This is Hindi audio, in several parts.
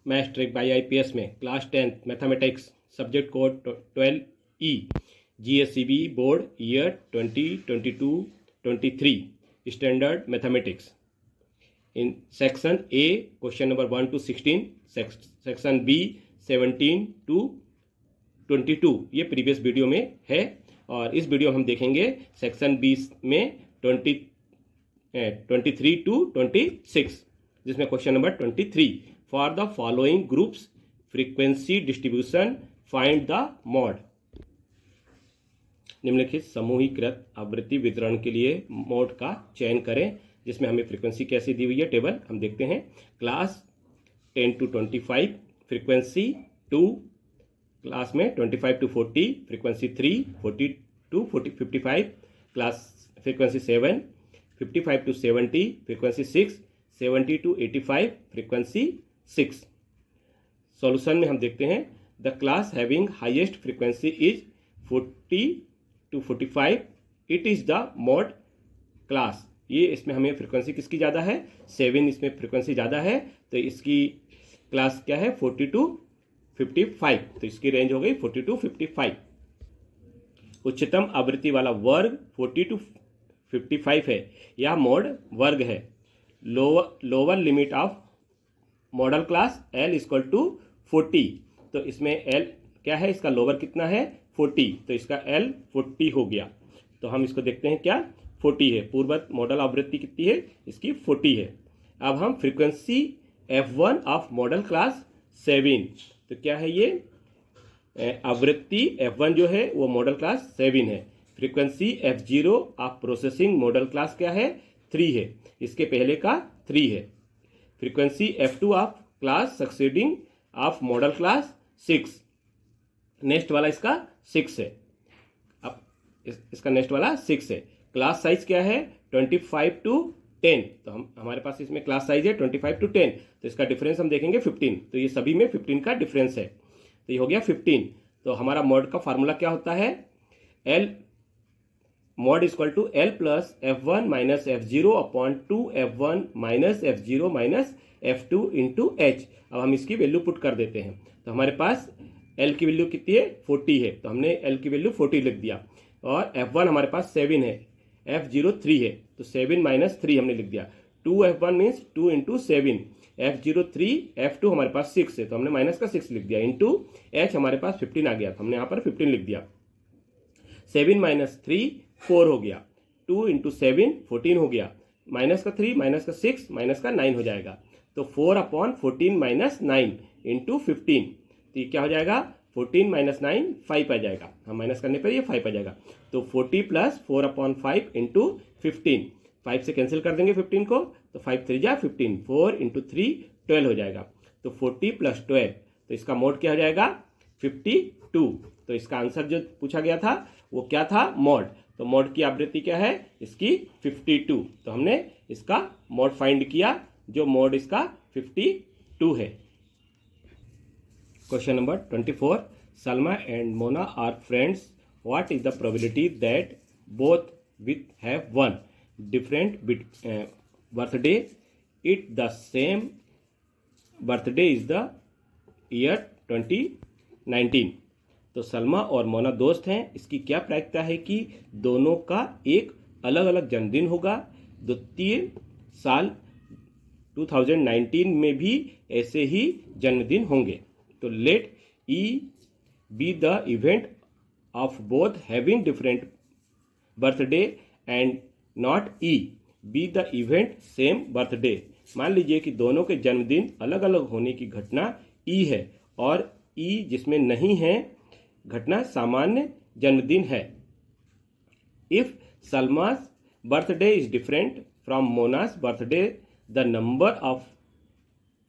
मैथ्स ट्रैक बाय आईपीएस में class 10th mathematics subject code 12E GSCB board year 2022-23 standard mathematics in section A question number 1 to 16, section B 17 to 22 ये प्रीवियस वीडियो में है और इस वीडियो में हम देखेंगे सेक्शन B में 23 to 26 जिसमें question number 23 for the following groups frequency distribution find the mod. निम्नलिखित समूहीकृत आवृत्ति वितरण के लिए मोड का चयन करें जिसमें हमें फ्रीक्वेंसी कैसी दी हुई है टेबल हम देखते हैं। क्लास 10 to 25 फ्रीक्वेंसी 2, क्लास में 25 to 40 frequency 3, 40 to 55 class frequency 7, 55 to 70 frequency 6, 70 to 85 frequency 6। Solution में हम देखते हैं the class having highest frequency is 40 to 45 it is the mod class. ये इसमें हमें फ्रीक्वेंसी किसकी ज़्यादा है 7 इसमें फ्रीक्वेंसी ज़्यादा है तो इसकी क्लास क्या है 40 to 55 तो इसकी रेंज हो गई 40 to 55। उच्चतम आवृत्ति वाला वर्ग 40 to 55 है यह मॉड वर्ग है। Lower limit of modal class L equal to 40 तो इसमें L क्या है इसका लोअर कितना है 40 तो इसका L 40 हो गया तो हम इसको देखते हैं क्या 40 है। पूर्ववत मॉडल आवृत्ति कितनी है इसकी 40 है। अब हम frequency F1 of modal class 7 तो क्या है ये आवृत्ति F1 जो है वो मॉडल क्लास 7 है। Frequency F0 of processing model class क्या है 3 है इसके पहले का 3 है। Frequency F2 of class succeeding of modal class 6 next वाला इसका 6 है। अब इसका नेक्स्ट वाला 6 है। क्लास साइज क्या है 25 to 10 तो हमारे पास इसमें क्लास साइज है 25 to 10 तो इसका डिफरेंस हम देखेंगे 15 तो ये सभी में 15 का डिफरेंस है तो ये हो गया 15। तो हमारा मॉड का फार्मूला क्या होता है L mode equal to L plus F1 minus F0 upon 2F1 minus F0 minus F2 into H। अब हम इसकी वैल्यू पुट कर देते हैं तो हमारे पास L की वैल्यू कितनी है 40 है तो हमने L की वैल्यू 40 लिख दिया और F1 हमारे पास 7 है F0 3 है तो 7 माइनस 3 हमने लिख दिया। 2F1 means 2 into 7 F0 3 F2 हमारे पास 6 है तो हमने माइनस का 6 लिख दिया इंटू H हमारे पास 15 आ गया तो हमने यहाँ पर 15 लिख दिया। 7 माइनस 3 4 हो गया 2 इंटू 7 14 हो गया माइनस का 3 माइनस का 6 माइनस का 9 हो जाएगा तो 4 अपॉन 14 माइनस 9 इंटू 15 तो ये क्या हो जाएगा 14 माइनस 9 5 आ जाएगा हम माइनस करने पर ये 5 आ जाएगा तो 40 प्लस 4 अपॉन 5 इंटू 15 5 से कैंसिल कर देंगे 15 को तो 5 3 जा 15 4 इंटू 3 12 हो जाएगा तो 40 प्लस 12 तो इसका मोड क्या हो जाएगा 52। तो इसका आंसर जो पूछा गया था वो क्या था मॉड तो मॉड की आवृत्ति क्या है इसकी 52 तो हमने इसका मॉड फाइंड किया जो मॉड इसका 52 है। Question number 24 Salma and Mona are friends what is the probability that both with have one different birthday it the same birthday is the year 2019। तो सलमा और मोना दोस्त हैं इसकी क्या प्रायिकता है कि दोनों का एक अलग अलग जन्मदिन होगा द्वितीय साल 2019 में भी ऐसे ही जन्मदिन होंगे। तो late E be the event of both having different birthday and not E be the event same birthday। मान लीजिए कि दोनों के जन्मदिन अलग अलग होने की घटना E है और E जिसमें नहीं है घटना सामान्य जन्मदिन है। इफ सलमा's birthday is different from Mona's birthday the number of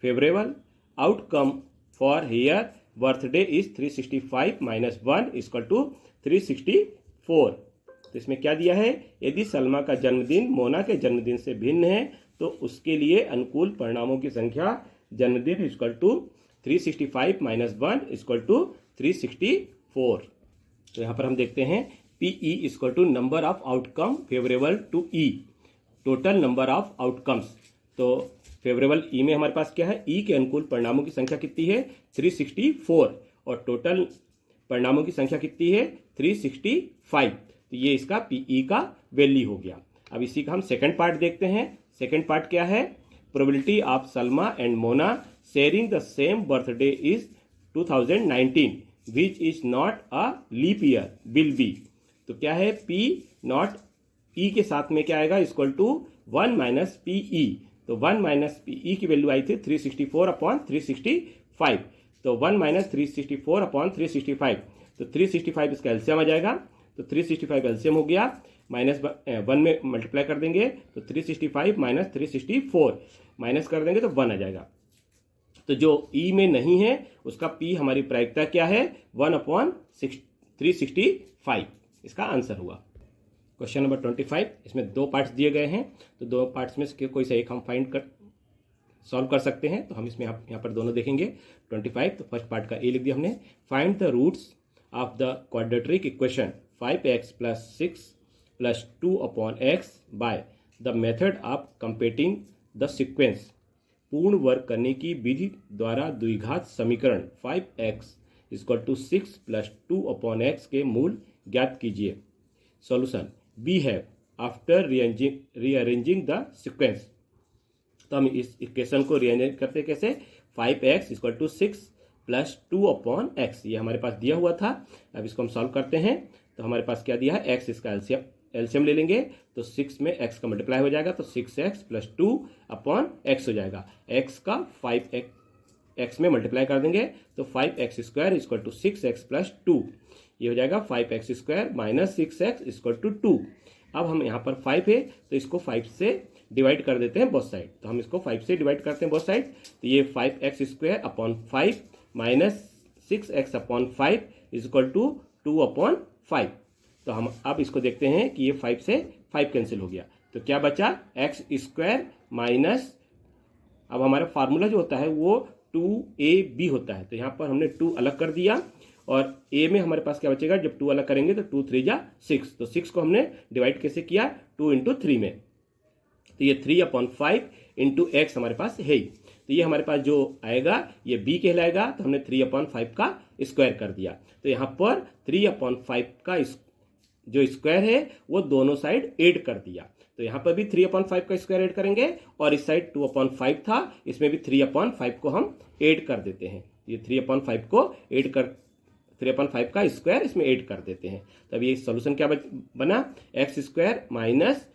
favorable outcome for here birthday is 365 minus 1 equal to 364। तो इसमें क्या दिया है यदि सलमा का जन्मदिन मोना के जन्मदिन से भिन्न है तो उसके लिए अनुकूल परिणामों की संख्या जन्मदिन equal to 365 minus 1 equal to 364। तो यहाँ पर हम देखते हैं PE equal to number of outcome favourable to E total number of outcomes तो फेवरेबल ई में हमारे पास क्या है, ई के अनुकूल परिणामों की संख्या कितनी है 364 और टोटल परिणामों की संख्या कितनी है 365। तो ये इसका पीई का वैल्यू हो गया। अब इसी का हम सेकंड पार्ट देखते हैं। सेकंड पार्ट क्या है, probability of Salma and Mona sharing the same birthday is 2019 which is not a leap year will be. तो क्या है, पी नॉट ई के साथ में क्या आएगा, equal to 1 minus P E. तो 1 माइनस पी ई की वैल्यू आई थी 364 अपॉन 365। तो 1 माइनस 364 अपॉन 365, तो 365 इसका एलसीएम आ जाएगा। तो 365 एलसीएम हो गया, माइनस 1 में मल्टीप्लाई कर देंगे तो 365 माइनस 364 माइनस कर देंगे तो 1 आ जाएगा। तो जो ई में नहीं है उसका पी हमारी प्रायिकता क्या है 1 अपॉन 365, इसका आंसर हुआ। क्वेश्चन नंबर 25, इसमें दो पार्ट्स दिए गए हैं, तो दो पार्ट्स में से कोई सा एक हम सॉल्व कर सकते हैं। तो हम इसमें यहाँ पर दोनों देखेंगे। 25, तो फर्स्ट पार्ट का ए लिख दिया हमने। Find the roots of the quadratic equation 5x plus 6 plus 2 upon x by the method of completing the sequence. पूर्ण वर्ग करने की विधि द्वारा द्विघात समीकरण 5x equal to 6 plus 2 upon x के मूल ज्ञात कीजिए। Solution, we have after rearranging the sequence. तो हम इस इक्वेशन को रीअरेंज करते कैसे, 5x equal to 6 plus 2 upon x, ये हमारे पास दिया हुआ था। अब इसको हम सॉल्व करते हैं। तो हमारे पास क्या दिया है, x इसका एलसीएम ले लेंगे तो 6 में x का मल्टीप्लाई हो जाएगा तो 6x प्लस 2 अपॉन x हो जाएगा। x का 5x में मल्टीप्लाई कर देंगे तो 5x square equal to 6x plus 2, ये हो जाएगा 5x square minus 6x equal to 2। अब हम यहाँ पर 5 है तो इसको 5 से डिवाइड कर देते हैं बोथ साइड। तो हम इसको 5 से डिवाइड करते हैं बोथ साइड, तो ये 5x square upon 5 minus 6x upon 5 equal to 2 upon 5। तो हम अब इसको देखते हैं कि ये 5 से 5 कैंसिल हो गया, तो क्या बचा x स्क्वायर माइनस, अब हमारा फार्मूला जो होता है वो 2ab होता है। तो यहाँ पर हमने 2 अलग कर दिया और a में हमारे पास क्या बचेगा, जब 2 अलग करेंगे तो 2 3 जा 6, तो 6 को हमने डिवाइड कैसे किया 2 इंटू 3 में, तो ये 3 अपॉन 5 इंटू एक्स हमारे पास है ही। तो ये हमारे पास जो आएगा ये b कहलाएगा, तो हमने 3 अपॉन 5 का स्क्वायर कर दिया। तो यहाँ पर 3 अपॉन 5 का जो स्क्वायर है वो दोनों साइड ऐड कर दिया। तो यहाँ पर भी 3 अपॉन 5 का स्क्वायर ऐड करेंगे और इस साइड 2 अपॉन 5 था, इसमें भी 3 अपॉन 5 को हम ऐड कर देते हैं। ये 3 अपॉन 5 को ऐड कर 3 अपॉन 5 का स्क्वायर इसमें ऐड कर देते हैं। तब ये सोल्यूशन क्या बना, एक्स स्क्वायर माइनस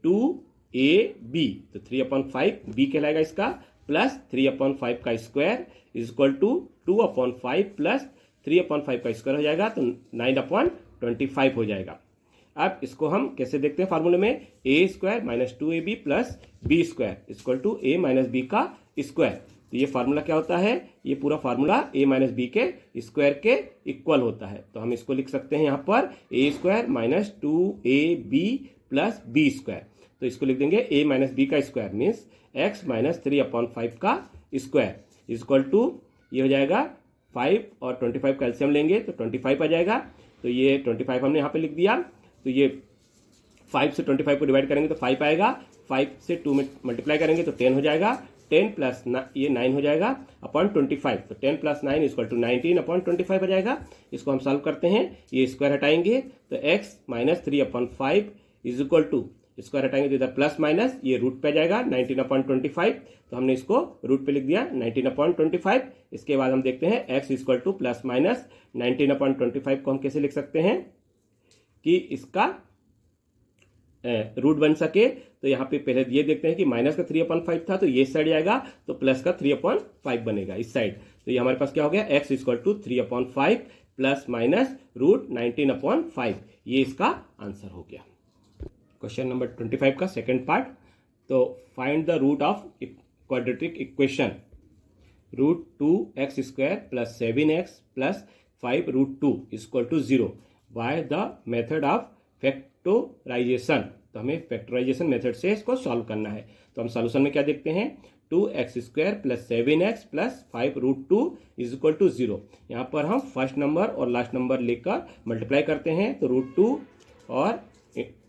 2ab, तो 3 अपॉन 5 b कहलाएगा इसका, प्लस 3 अपॉन 5 का square is equal to 2 upon 5 plus 3 upon 5 का स्क्वायर हो जाएगा तो 9 अपॉन 25 हो जाएगा। अब इसको हम कैसे देखते हैं फार्मूले में, a square minus 2ab plus B square equal to a minus B का स्क्वायर। तो ये फार्मूला क्या होता है, ये पूरा फार्मूला a माइनस बी के स्क्वायर के इक्वल होता है। तो हम इसको लिख सकते हैं यहाँ पर a square minus 2ab plus B square. तो इसको लिख देंगे a माइनस बी का square means x minus 3 upon 5 का स्क्वायर इक्वल टू, ये हो जाएगा 5 और 25 का एलसीएम लेंगे तो 25 आ जाएगा। तो ये 25 हमने यहाँ पे लिख दिया। तो ये 5 से 25 को डिवाइड करेंगे तो 5 आएगा, 5 से 2 में मल्टीप्लाई करेंगे तो 10 हो जाएगा, 10 प्लस ये 9 हो जाएगा अपॉन 25। तो 10 प्लस 9 इक्वल टू 19 अपॉन 25 हो जाएगा। इसको हम सॉल्व करते हैं, ये स्क्वायर हटाएंगे तो x minus 3 upon 5 is equal to, square हटाएंगे तो इधर प्लस माइनस ये रूट पे आ जाएगा 19 अपॉन 25। तो हमने इसको रूट पे लिख दिया 19 अपॉन 25। इसके बाद हम देखते हैं x equal two plus minus 19 upon 25 को हम कैसे लिख सकते हैं कि इसका रूट बन सके। तो यहाँ पे पहले ये देखते हैं कि माइनस का 3 अपॉन 5 था तो ये साइड जाएगा तो प्लस का 3 अपॉन 5 बनेगा इस साइड। तो ये हमारे पास क्या हो गया, x equal to 3 upon 5 plus minus root 19 upon 5, ये इसका आंसर हो गया। क्वेश्चन नंबर 25 का सेकंड पार्ट, तो find the root of quadratic equation root 2x square plus 7x plus 5 root 2 equal to 0 by the method of factorization. तो हमें फैक्टराइजेशन मेथड से इसको सॉल्व करना है। तो हम सॉल्यूशन में क्या देखते हैं, 2x square plus 7x plus 5 root 2 is equal to 0। यहाँ पर हम फर्स्ट नंबर और लास्ट नंबर लेकर मल्टीप्लाई करते हैं तो रूट 2 और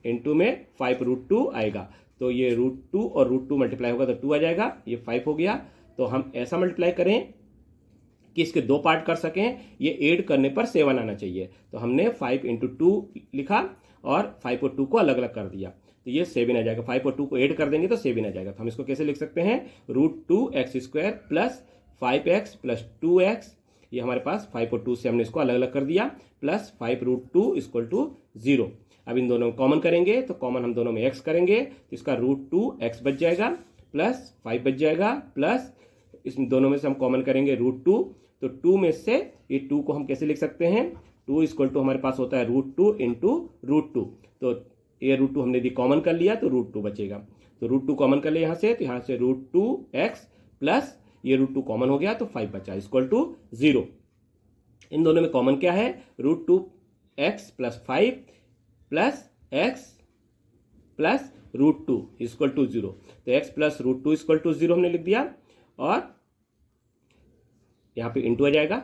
इंटू में 5 रूट 2 आएगा। तो ये √2 और √2 मल्टीप्लाई होगा तो 2 आ जाएगा, ये 5 हो गया। तो हम ऐसा मल्टीप्लाई करें कि इसके 2 पार्ट कर सकें, ये ऐड करने पर 7 आना चाहिए। तो हमने 5 × 2 लिखा और 5 और 2 को अलग अलग कर दिया, तो ये 7 आ जाएगा। 5 और 2 को ऐड कर देंगे तो 7 आ जाएगा। तो हम इसको कैसे लिख सकते हैं, √2x² plus 5x plus 2x, ये हमारे पास 5 और 2 से हमने इसको अलग अलग कर दिया, प्लस 5√2 = 0। अब इन दोनों में कॉमन करेंगे तो कॉमन हम दोनों में x करेंगे तो इसका √2x बच जाएगा प्लस 5 बच जाएगा, प्लस इस दोनों में से हम कॉमन करेंगे √2, तो 2 में से ये 2 को हम कैसे लिख सकते हैं, 2 = हमारे पास होता है √2 × √2। तो ये √2 हमने यदि कॉमन कर लिया तो √2 बचेगा। तो √2 कॉमन कर लिया यहाँ से, तो यहाँ से √2x प्लस ये √2 कॉमन हो गया तो 5 बचा = 0। इन दोनों में कॉमन क्या है, √2x plus 5 plus x plus √2 = 0। तो x प्लस √2 = 0 हमने लिख दिया और यहाँ पे इंटू आ जाएगा।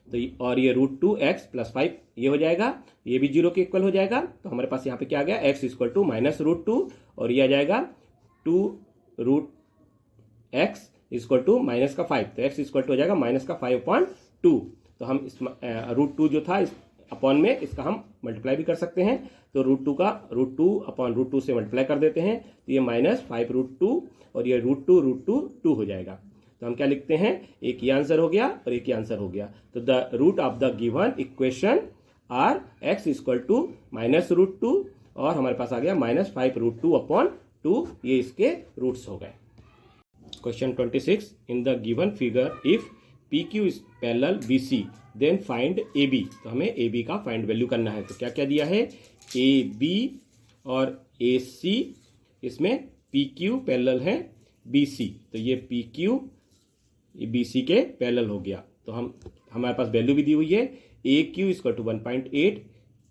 तो और ये √2x प्लस 5 ये हो जाएगा, ये भी 0 के इक्वल हो जाएगा। तो हमारे पास यहाँ पे क्या आ गया, x = -√2 और ये आ जाएगा 2√x = -5। तो x = हो जाएगा -5/2। तो हम इस √2 जो था इस अपॉन में इसका हम मल्टीप्लाई भी कर सकते हैं। तो √2 का √2/√2 से मल्टीप्लाई कर देते हैं तो ये -5√2 और ये √2 हो जाएगा। तो हम क्या लिखते हैं, एक ही आंसर हो गया और एक ही आंसर हो गया। तो the root of the given equation are x = -√2 और हमारे पास आ गया -5√2/2, ये इसके रूट्स हो गए। Question 26, in the given figure if PQ is parallel BC then find AB। तो हमें AB का फाइंड वैल्यू करना है। तो क्या क्या दिया है, AB और AC, इसमें PQ पैरेलल है BC, तो ये PQ ये BC के पैरेलल हो गया। तो हमारे पास वैल्यू भी दी हुई है, AQ = 1.8,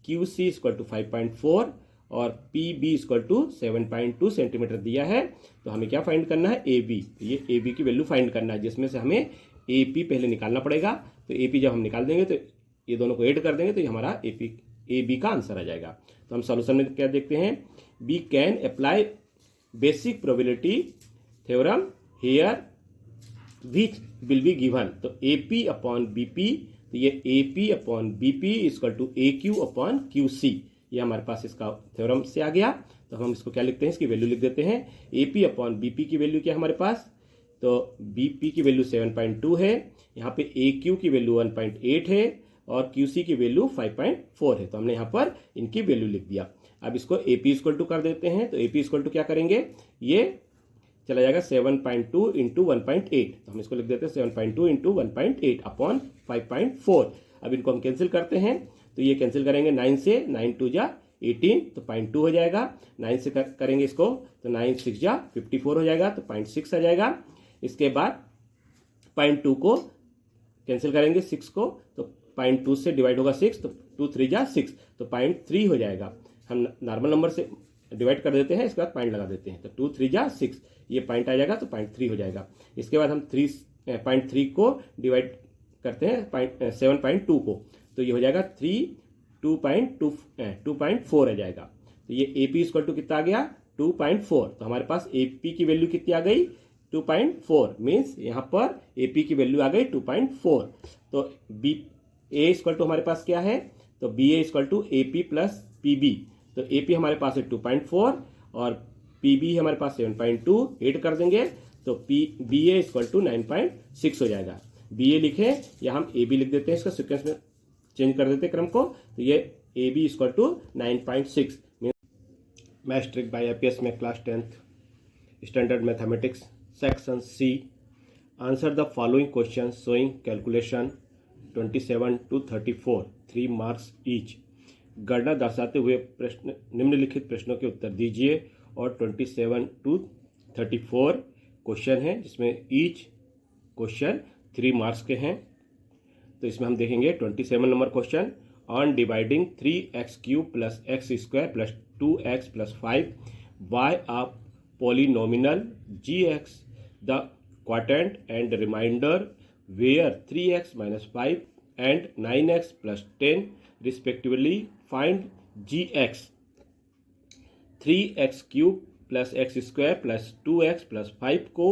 QC = 5.4 और PB = 7.2 सेंटीमीटर दिया है। तो हमें क्या फाइंड करना है, AB। तो ये AB की वैल्यू फाइंड करना है, जिसमें से हमें AP पहले निकालना पड़ेगा। तो AP जब हम निकाल देंगे तो ये दोनों को ऐड कर देंगे तो ये हमारा AB का आंसर आ जाएगा। तो हम सॉल्यूशन में क्या देखते हैं, we can apply basic probability theorem here which will be given. तो AP/BP, तो ये AP/BP = AQ/QC, ये हमारे पास इसका थ्योरम से आ गया। तो हम इसको क्या लिखते हैं, इसकी वैल्यू लिख देते हैं। AP/BP की वैल्यू क्या है हमारे पास, तो BP की वैल्यू 7.2 है, यहाँ पे AQ की वैल्यू 1.8 है और QC की वैल्यू 5.4 है। तो हमने यहाँ पर इनकी वैल्यू लिख दिया। अब इसको AP = कर देते हैं। तो AP = क्या करेंगे, ये चला जाएगा 7.2 × 1.8, तो हम इसको लिख देते हैं 7.2 × 1.8/5.4। अब इनको हम कैंसिल करते हैं, तो ये कैंसिल करेंगे 9 से, 9 × 2 = 18, तो 0.2 हो जाएगा। 9 से करेंगे इसको तो 9 × 6 = 54 हो जाएगा, तो 0.6 आ जाएगा। इसके बाद 0.2 को कैंसिल करेंगे 6 को, तो 0.2 से डिवाइड होगा 6, तो 2 × 3 = 6, तो 0.3 हो जाएगा। हम नॉर्मल नंबर से डिवाइड कर देते हैं, इसके बाद पॉइंट लगा देते हैं, तो 2 × 3 = 6, ये पॉइंट आ जाएगा तो 0.3 हो जाएगा। इसके बाद हम 0.3 को डिवाइड करते हैं 7.2 को, तो ये हो जाएगा 2.4 आ जाएगा। तो ये AP = कितना आ गया, 2.4। तो हमारे पास AP की वैल्यू कितनी आ गई, 2.4, मीन्स यहाँ पर AP की वैल्यू आ गई 2.4। तो A = हमारे पास क्या है, तो BA = AP + PB। तो AP हमारे पास है 2.4 और PB हमारे पास 7.2, ऐड कर देंगे तो BA = 9.6 हो जाएगा। BA लिखें या हम AB लिख देते हैं, इसका सीक्वेंस में चेंज कर देते हैं क्रम को। तो ये AB = 9.6। मैट्रिक बाय IPS में class 10th standard mathematics section C, answer the following question showing calculation 27 to 34, 3 marks each. गणना दर्शाते हुए प्रश्न निम्नलिखित प्रश्नों के उत्तर दीजिए। और 27 to 34 क्वेश्चन है, जिसमें ईच क्वेश्चन 3 मार्क्स के हैं। तो इसमें हम देखेंगे 27 number question, on dividing 3x³ + x² + 2x + 5 by a polynomial gx the quotient and remainder where 3x - 5 and 9x + 10 respectively, find gx। 3x³ plus X square plus 2x plus 5 को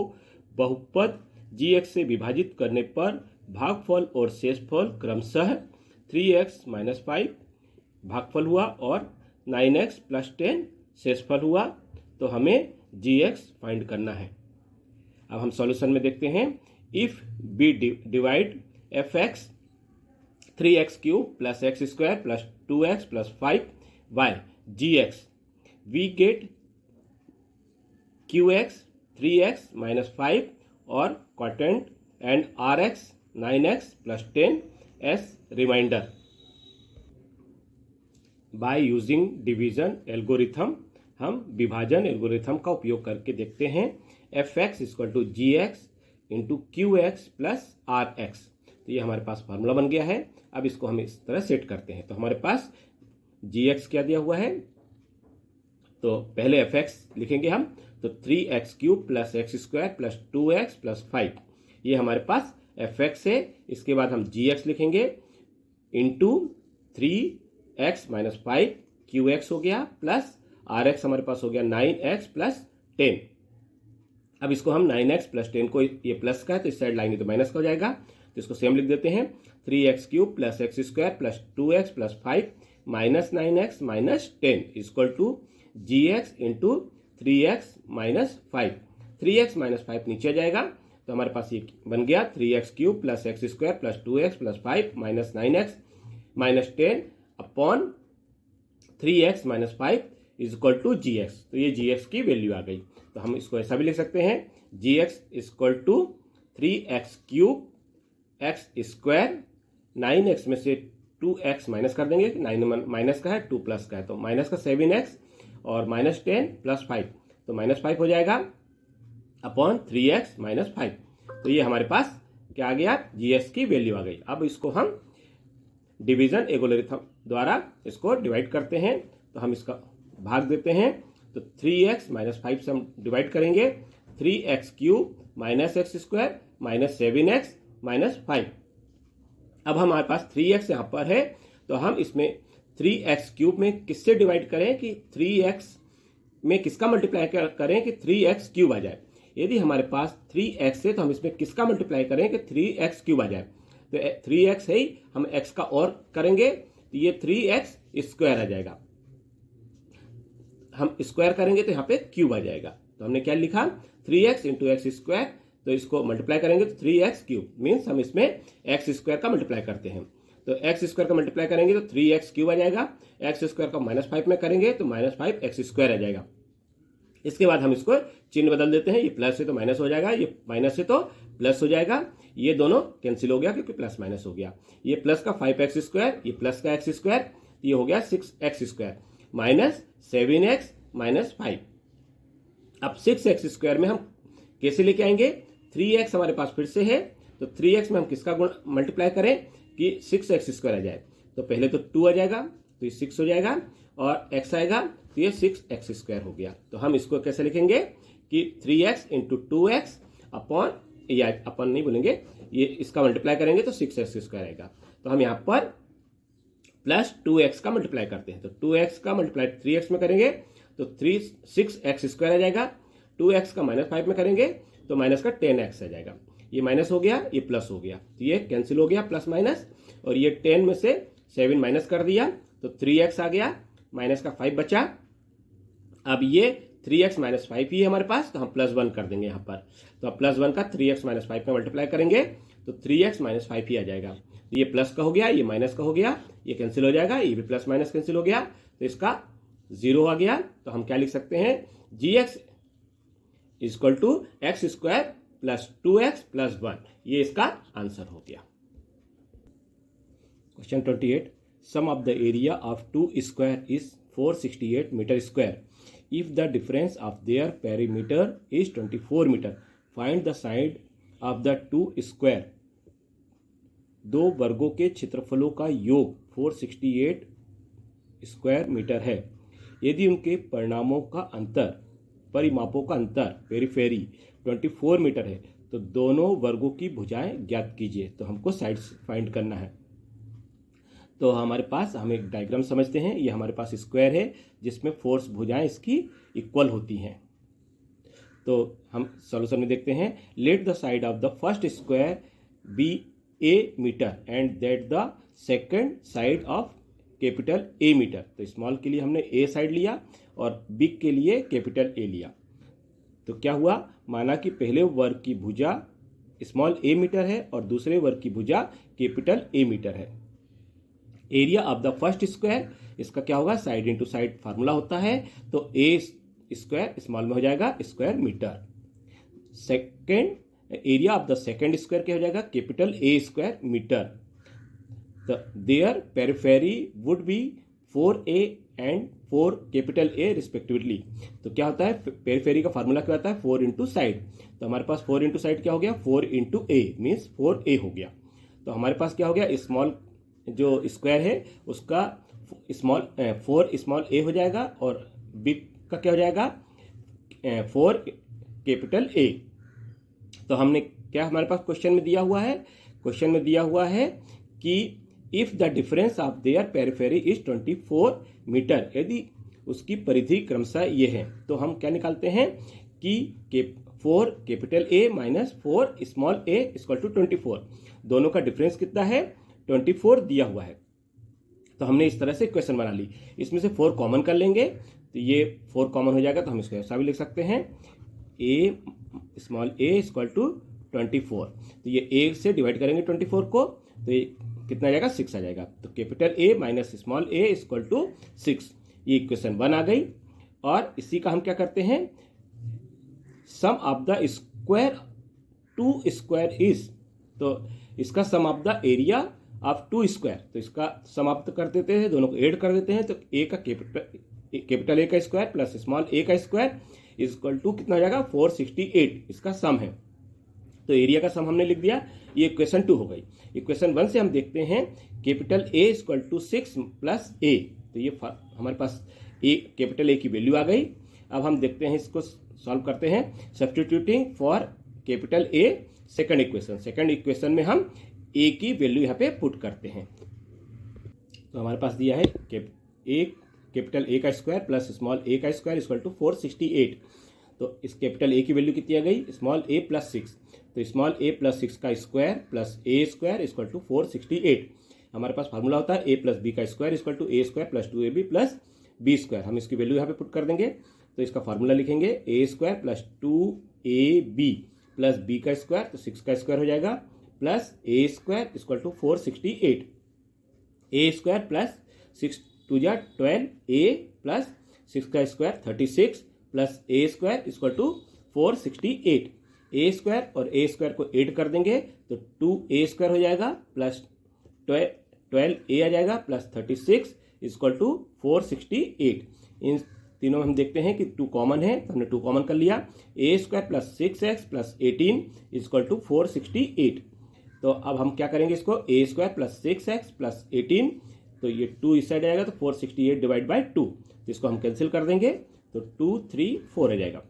बहुपद gx से विभाजित करने पर भागफल और शेषफल क्रमशः 3x माइनस 5 भागफल हुआ और 9x प्लस 10 शेषफल हुआ। तो हमें gx फाइंड करना है। अब हम सॉल्यूशन में देखते हैं। If B divide F X 3x cube plus X square plus 2x plus 5 by gx we get qx 3x minus 5 और quadrant and rx 9x plus 10 as remainder. By using division algorithm हम विभाजन एल्गोरिथम का उपयोग करके देखते हैं। F X equal to G X into Q X plus R X. तो ये हमारे पास फार्मूला बन गया है। अब इसको हम इस तरह सेट करते हैं। तो हमारे पास जी एक्स क्या दिया हुआ है, तो पहले एफ एक्स लिखेंगे हम। तो 3x cube plus X square plus 2x plus 5 ये हमारे पास एफ एक्स है। इसके बाद हम जी एक्स लिखेंगे into 3x minus 5 Q x हो गया प्लस आर एक्स हमारे पास हो गया 9x प्लस 10। अब इसको हम 9x प्लस 10 को, ये प्लस का है तो इस साइड लाएंगे तो माइनस का हो जाएगा। तो इसको सेम लिख देते हैं। 3x cube plus X square plus 2x plus 5 minus 9x minus 10 equal to G X into 3x minus 5। 3x minus 5 नीचे आ जाएगा तो हमारे पास ये बन गया 3x cube plus X square plus 2x plus 5 minus 9x minus 10 upon 3x minus 5 is equal to G X. तो ये जी एक्स की वैल्यू आ गई। तो हम इसको ऐसा भी लिख सकते हैं, g x equal to 3x cube x square 9x में से 2x माइनस कर देंगे, 9 माइनस का है 2 प्लस का है तो माइनस का 7x और माइनस 10 प्लस 5 तो माइनस 5 हो जाएगा अपॉन 3x माइनस 5। तो ये हमारे पास क्या आ गया, जी एक्स की वैल्यू आ गई। अब इसको हम डिवीजन एल्गोरिथम द्वारा इसको डिवाइड करते हैं। तो हम इसका भाग देते हैं। तो 3x माइनस 5 से हम डिवाइड करेंगे 3x cube minus x square minus 7x minus 5। अब हमारे पास 3x यहाँ पर है तो हम इसमें 3x क्यूब में किससे डिवाइड करें कि 3x में किसका मल्टीप्लाई करें कि 3x क्यूब आ जाए। यदि हमारे पास 3x है तो हम इसमें किसका मल्टीप्लाई करें कि 3x क्यूब आ जाए। तो 3x है ही, हम x का और करेंगे तो ये 3x स्क्वायर आ जाएगा। हम स्क्वायर करेंगे तो यहाँ पे क्यूब आ जाएगा। तो हमने क्या लिखा 3x इंटू एक्स स्क्वायर। तो इसको मल्टीप्लाई करेंगे तो 3x क्यूब मीन्स हम इसमें एक्स स्क्वायर का मल्टीप्लाई करते हैं। तो एक्स स्क्वायर का मल्टीप्लाई करेंगे तो 3x क्यूब आ जाएगा। एक्स स्क्वायर का माइनस 5 में करेंगे तो माइनस 5 एक्स स्क्वायर आ जाएगा। इसके बाद हम इसको चिन्ह बदल देते हैं। ये प्लस है तो माइनस हो जाएगा, ये माइनस है तो प्लस हो जाएगा। ये दोनों कैंसिल हो गया क्योंकि प्लस माइनस हो गया। ये प्लस का 5x स्क्वायर, ये प्लस का एक्स स्क्वायर, ये हो गया 6x square minus 7x minus 5। अब 6x स्क्वायर में हम कैसे लेके आएंगे, 3x हमारे पास फिर से है तो 3x में हम किसका गुण मल्टीप्लाई करें कि 6x स्क्वायर आ जाए। तो पहले तो 2 आ जाएगा तो ये 6 हो जाएगा और x आएगा तो ये 6x स्क्वायर हो गया। तो हम इसको कैसे लिखेंगे कि 3x इंटू 2x अपॉन, या अपन नहीं बोलेंगे, ये इसका मल्टीप्लाई करेंगे तो 6x स्क्वायर आएगा। तो हम यहाँ पर प्लस 2x का मल्टीप्लाई करते हैं। तो 2x का मल्टीप्लाई 3x में करेंगे तो 6x स्क्वायर आ जाएगा। 2x का माइनस 5 में करेंगे तो माइनस का 10x आ जाएगा। ये माइनस हो गया, ये प्लस हो गया तो ये कैंसिल हो गया प्लस माइनस। और ये 10 में से 7 माइनस कर दिया तो 3x आ गया, माइनस का 5 बचा। अब ये 3x माइनस 5 ही है हमारे पास तो हम प्लस 1 कर देंगे यहाँ पर। तो अब प्लस 1 का 3x माइनस 5 में मल्टीप्लाई करेंगे तो 3x माइनस 5 ही आ जाएगा। तो ये प्लस का हो गया, ये माइनस का हो गया, ये कैंसिल हो जाएगा, ये भी प्लस माइनस कैंसिल हो गया तो इसका 0 आ गया। तो हम क्या लिख सकते हैं, g x equal to x square plus 2x plus 1। ये इसका आंसर हो गया। Question 28, sum of the area of 2 square is 468 metre square if the difference of their perimeter is 24 metre. Find the side of the 2 square. दो वर्गों के क्षेत्रफलों का योग 468 स्क्वायर मीटर है। यदि उनके परिमापों का अंतर पेरीफेरी 24 मीटर है तो दोनों वर्गों की भुजाएं ज्ञात कीजिए। तो हमको साइड्स फाइंड करना है। तो हमारे पास हम एक डायग्राम समझते हैं। ये हमारे पास स्क्वायर है जिसमें फोर्स भुजाएं इसकी इक्वल होती हैं। तो हम सॉल्यूशन में देखते हैं, let the side of the first square be a meter and that the second side of capital A meter. तो स्मॉल के लिए हमने ए साइड लिया और बिग के लिए कैपिटल ए लिया। तो क्या हुआ, माना कि पहले वर्ग की भुजा स्मॉल ए मीटर है और दूसरे वर्ग की भुजा कैपिटल ए मीटर है। Area of the first square, इसका क्या होगा, साइड इंटू साइड फार्मूला होता है, तो ए स्क्वायर स्मॉल में हो जाएगा square meter. Second area of the second square क्या हो जाएगा, capital A square meter. There periphery would be 4a and 4 capital A respectively. तो क्या होता है, पेरिफेरी का फार्मूला क्या होता है, 4 इंटू साइड। तो हमारे पास 4 इंटू साइड क्या हो गया, 4 इंटू ए मीन्स 4a हो गया। तो हमारे पास क्या हो गया, स्मॉल जो स्क्वायर है उसका 4 स्मॉल ए हो जाएगा और बिग का क्या हो जाएगा 4 कैपिटल ए। तो हमने क्या हमारे पास क्वेश्चन में दिया हुआ है, क्वेश्चन में दिया हुआ है कि if the difference of their periphery is 24 meter, यदि उसकी परिधि क्रमशः ये है, तो हम क्या निकालते हैं कि 4 capital A minus 4 small A equal to 24। दोनों का डिफरेंस कितना है, 24 दिया हुआ है। तो हमने इस तरह से इक्वेशन बना ली। इसमें से 4 कॉमन कर लेंगे तो ये 4 कॉमन हो जाएगा, तो हम इसको ऐसा भी लिख सकते हैं, ए स्मॉल ए इक्वल टू 24। तो ये ए से डिवाइड करेंगे 24 को, तो ये कितना आ जाएगा, 6 आ जाएगा। तो capital A minus small A equal to 6, ये इक्वेशन 1 आ गई। और इसी का हम क्या करते हैं, sum of the square 2 square is, तो इसका sum of the area of 2 square, तो इसका समाप्त कर देते हैं, दोनों को ऐड कर देते हैं। तो ए का कैपिटल ए का स्क्वायर प्लस स्मॉल ए का स्क्वायर इक्वल टू कितना हो जाएगा, 468, इसका सम है। तो एरिया का सम हमने लिख दिया, ये इक्वेशन 2 हो गई। इक्वेशन 1 से हम देखते हैं capital A equal to 6 plus a, तो ये हमारे पास ए कैपिटल ए की वैल्यू आ गई। अब हम देखते हैं इसको सॉल्व करते हैं, substituting for capital A second equation में हम ए की वैल्यू यहाँ पे पुट करते हैं। तो हमारे पास दिया है कैपिटल ए का स्क्वायर प्लस स्मॉल ए का स्क्वायर इक्वल टू 468। तो इस कैपिटल ए की वैल्यू कितनी आ गई, स्मॉल ए प्लस 6, तो स्मॉल ए प्लस 6 का square plus A square equal to 468। हमारे पास फार्मूला होता है ए प्लस बी का square equal to A square plus 2ab plus B square. हम इसकी वैल्यू यहाँ पे पुट कर देंगे, तो इसका फार्मूला लिखेंगे a square plus 2ab plus B का स्क्वायर, तो 6 का स्क्वायर हो जाएगा, plus A square equal to 468। A square plus 6 2 जा 12, ए प्लस 6 का square 36 plus A square equal to 468। A square और ए स्क्वायर को ऐड कर देंगे तो 2a स्क्वायर हो जाएगा प्लस 12a आ जाएगा प्लस 36 इक्वल टू 468। इन तीनों में हम देखते हैं कि 2 कॉमन है, तो हमने 2 कॉमन कर लिया। A square plus 6x plus 18 equal to 468। तो अब हम क्या करेंगे, इसको ए स्क्वायर प्लस 6x प्लस 18, तो ये 2 इस साइड आएगा, तो 468 डिवाइड बाई 2, इसको हम कैंसिल कर देंगे, तो 2 3 4 आ जाएगा।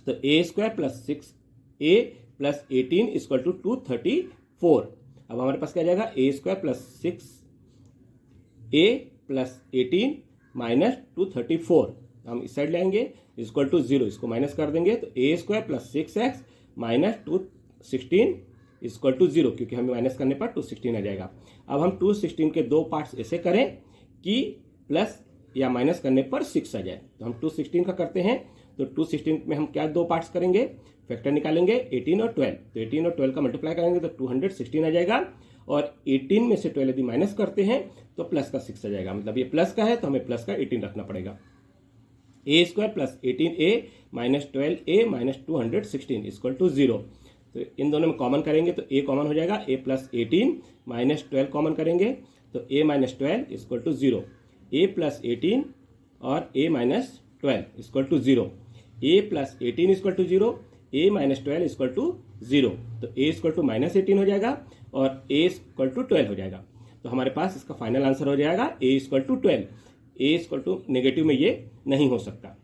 तो a square plus 6a plus 18 equal to 234। अब हमारे पास क्या आ जाएगा, a square plus 6a plus 18 minus 234, हम इस साइड लाएंगे इक्वल टू 0, इसको माइनस कर देंगे, तो a square plus 6x minus 216 equal to 0, क्योंकि हमें माइनस करने पर 216 आ जाएगा। अब हम 216 के 2 पार्ट्स ऐसे करें कि प्लस या माइनस करने पर 6 आ जाए। तो हम 216 का करते हैं, तो 216 में हम क्या 2 पार्ट्स करेंगे, फैक्टर निकालेंगे 18 और 12, तो 18 और 12 का मल्टीप्लाई करेंगे तो 216 आ जाएगा, और 18 में से 12 यदि माइनस करते हैं तो प्लस का 6 आ जाएगा, मतलब ये प्लस का है तो हमें प्लस का 18 रखना पड़ेगा। A square plus 18a minus 12a minus 216 equal to 0। तो इन दोनों में कॉमन करेंगे तो a कॉमन हो जाएगा, a प्लस 18 माइनस 12 कॉमन करेंगे तो a minus 12 equal to 0, a plus 18 और a minus 12 equal to 0, a plus 18 equal to 0, a minus 12 equal to 0, तो a इक्वल टू माइनस 18 हो जाएगा और a इक्वल टू 12 हो जाएगा। तो हमारे पास इसका फाइनल आंसर हो जाएगा a equal to 12। a equal to negative में ये नहीं हो सकता।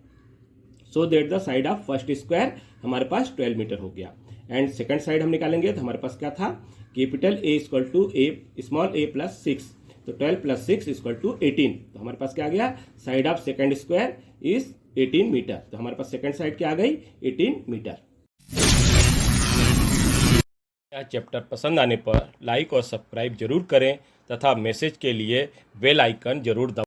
So that the side of first square हमारे पास 12 मीटर हो गया। एंड सेकंड साइड हम निकालेंगे तो हमारे पास क्या था, capital A equal to A small a plus 6, तो 12 प्लस 6 इक्वल टू 18। तो हमारे पास क्या आ गया, side of second square is 18 meter. तो हमारे पास सेकंड साइड क्या आ गई, 18 मीटर। यह चैप्टर पसंद आने पर लाइक और सब्सक्राइब जरूर करें तथा मैसेज के लिए बेल आइकन जरूर दबाएं।